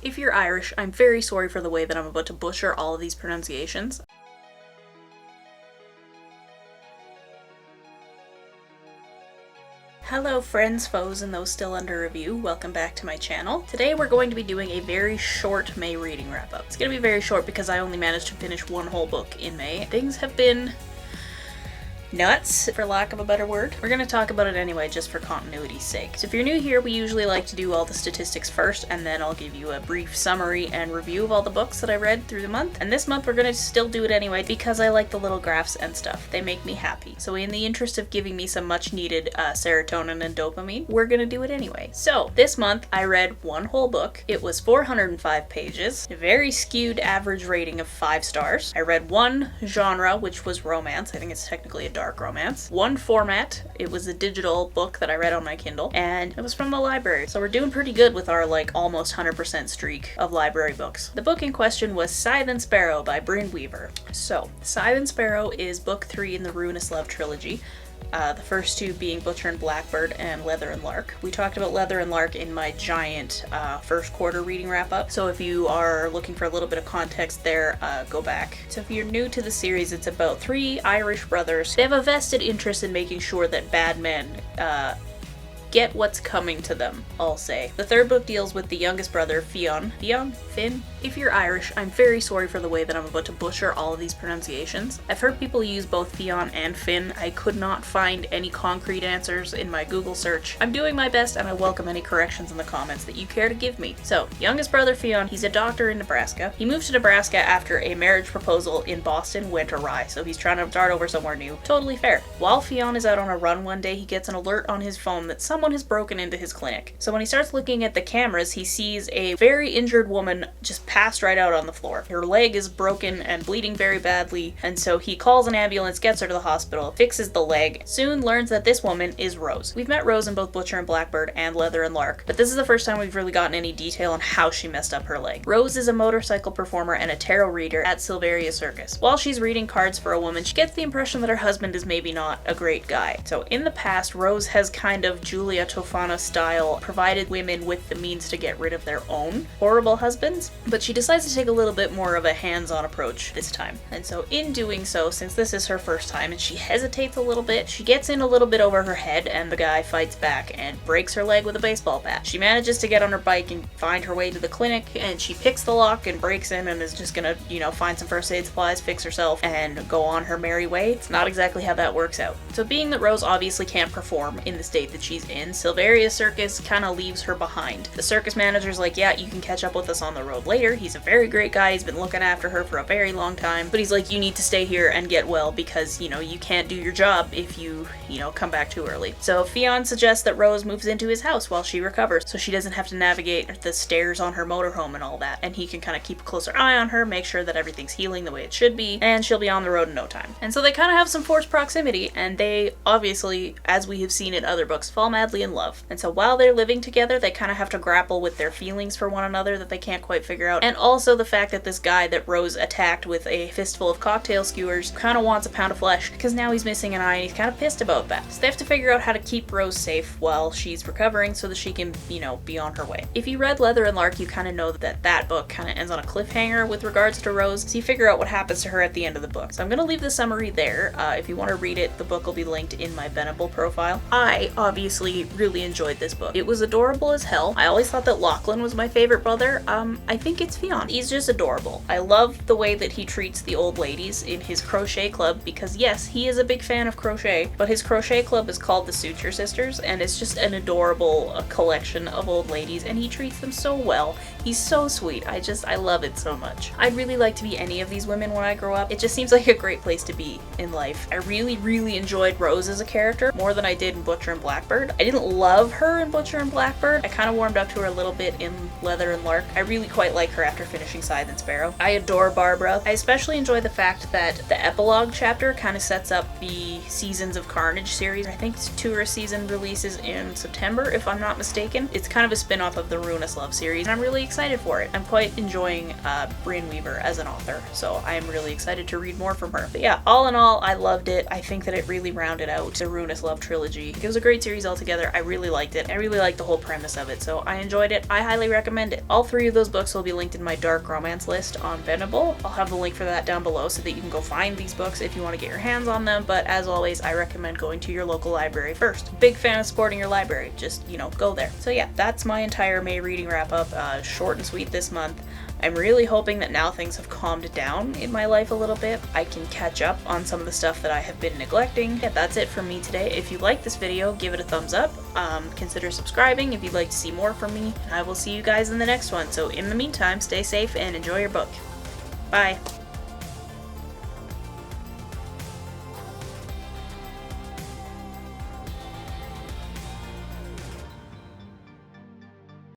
If you're Irish, I'm very sorry for the way that I'm about to butcher all of these pronunciations. Hello friends, foes, and those still under review. Welcome back to my channel. Today we're going to be doing a very short May reading wrap-up. It's going to be very short because I only managed to finish one whole book in May. Things have been nuts, for lack of a better word. We're going to talk about it anyway, just for continuity's sake. So if you're new here, we usually like to do all the statistics first, and then I'll give you a brief summary and review of all the books that I read through the month. And this month we're going to still do it anyway because I like the little graphs and stuff. They make me happy. So in the interest of giving me some much needed serotonin and dopamine, we're going to do it anyway. So this month I read one whole book. It was 405 pages, a very skewed average rating of 5 stars. I read one genre, which was romance. I think it's technically a dark romance. One format, it was a digital book that I read on my Kindle, and it was from the library. So we're doing pretty good with our almost 100% streak of library books. The book in question was Scythe Sparrow by Brianne Weaver. So Scythe Sparrow is book 3 in the Ruinous Love trilogy. The first two being Butcher and Blackbird and Leather and Lark. We talked about Leather and Lark in my giant first quarter reading wrap up, so if you are looking for a little bit of context there, go back. So if you're new to the series, it's about 3 Irish brothers. They have a vested interest in making sure that bad men get what's coming to them, I'll say. The third book deals with the youngest brother, Fionn. Finn? If you're Irish, I'm very sorry for the way that I'm about to butcher all of these pronunciations. I've heard people use both Fionn and Finn. I could not find any concrete answers in my Google search. I'm doing my best and I welcome any corrections in the comments that you care to give me. So, youngest brother Fionn, he's a doctor in Nebraska. He moved to Nebraska after a marriage proposal in Boston went awry, so he's trying to start over somewhere new. Totally fair. While Fionn is out on a run one day, he gets an alert on his phone that someone has broken into his clinic. So when he starts looking at the cameras, he sees a very injured woman just passed right out on the floor. Her leg is broken and bleeding very badly, and so he calls an ambulance, gets her to the hospital, fixes the leg, soon learns that this woman is Rose. We've met Rose in both Butcher and Blackbird and Leather and Lark, but this is the first time we've really gotten any detail on how she messed up her leg. Rose is a motorcycle performer and a tarot reader at Silveria Circus. While she's reading cards for a woman, she gets the impression that her husband is maybe not a great guy. So in the past, Rose has kind of Julia Tofana style provided women with the means to get rid of their own horrible husbands, but she decides to take a little bit more of a hands-on approach this time. And so in doing so, since this is her first time and she hesitates a little bit, she gets in a little bit over her head and the guy fights back and breaks her leg with a baseball bat. She manages to get on her bike and find her way to the clinic, and she picks the lock and breaks in and is just gonna, find some first aid supplies, fix herself, and go on her merry way. It's not exactly how that works out. So being that Rose obviously can't perform in the state that she's in, Silveria Circus kind of leaves her behind. The circus manager's like, yeah, you can catch up with us on the road later. He's a very great guy. He's been looking after her for a very long time, but he's like, you need to stay here and get well because, you can't do your job if you, come back too early. So Fionn suggests that Rose moves into his house while she recovers so she doesn't have to navigate the stairs on her motorhome and all that, and he can kind of keep a closer eye on her, make sure that everything's healing the way it should be, and she'll be on the road in no time. And so they kind of have some forced proximity, and they obviously, as we have seen in other books, fall madly in love. And so while they're living together, they kind of have to grapple with their feelings for one another that they can't quite figure out, and also the fact that this guy that Rose attacked with a fistful of cocktail skewers kind of wants a pound of flesh because now he's missing an eye and he's kind of pissed about that. So they have to figure out how to keep Rose safe while she's recovering so that she can, be on her way. If you read Leather and Lark, you kind of know that book kind of ends on a cliffhanger with regards to Rose, so you figure out what happens to her at the end of the book. So I'm going to leave the summary there. If you want to read it, the book will be linked in my Venable profile. I obviously really enjoyed this book. It was adorable as hell. I always thought that Lachlan was my favorite brother. I think it's Fionn. He's just adorable. I love the way that he treats the old ladies in his crochet club because yes, he is a big fan of crochet, but his crochet club is called the Suture Sisters, and it's just an adorable collection of old ladies, and he treats them so well. He's so sweet. I love it so much. I'd really like to be any of these women when I grow up. It just seems like a great place to be in life. I really enjoyed Rose as a character more than I did in Butcher and Blackbird. I didn't love her in Butcher and Blackbird. I kind of warmed up to her a little bit in Leather and Lark. I really quite like her after finishing Scythe Sparrow. I adore Barbara. I especially enjoy the fact that the epilogue chapter kind of sets up the Seasons of Carnage series. I think it's 2 season releases in September, if I'm not mistaken. It's kind of a spin-off of the Ruinous Love series, and I'm really excited excited for it. I'm quite enjoying Brianne Weaver as an author, so I'm really excited to read more from her. But yeah, all in all, I loved it. I think that it really rounded out the Ruinous Love trilogy. It was a great series altogether. I really liked it. I really liked the whole premise of it, so I enjoyed it. I highly recommend it. All 3 of those books will be linked in my dark romance list on Venable. I'll have the link for that down below so that you can go find these books if you want to get your hands on them, but as always, I recommend going to your local library first. Big fan of supporting your library. Just, you know, go there. So yeah, that's my entire May reading wrap up. Short and sweet this month. I'm really hoping that now things have calmed down in my life a little bit, I can catch up on some of the stuff that I have been neglecting. Yeah, that's it from me today. If you like this video, give it a thumbs up. Consider subscribing if you'd like to see more from me. I will see you guys in the next one. So in the meantime, stay safe and enjoy your book. Bye.